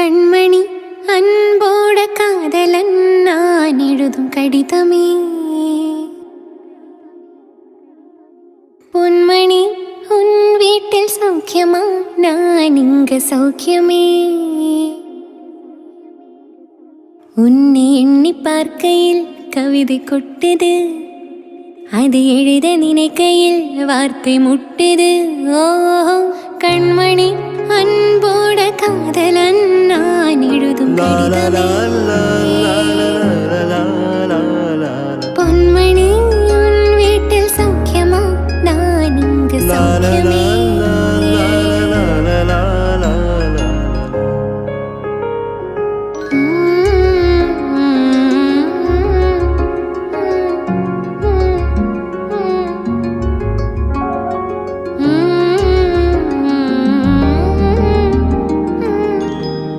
கண்மணி அன்போட காதலன் நான் எழுதும் கடிதமே. பொன்மணி உன் வீட்டில் சௌக்கியமா, நான் இங்க சௌக்கியமே. உன்னை எண்ணி பார்க்கையில் கவிதை கொட்டுது, அது எழுத நினைக்கையில் வார்த்தை முட்டுது. ஓ கண்மணி அன்போட காதலன்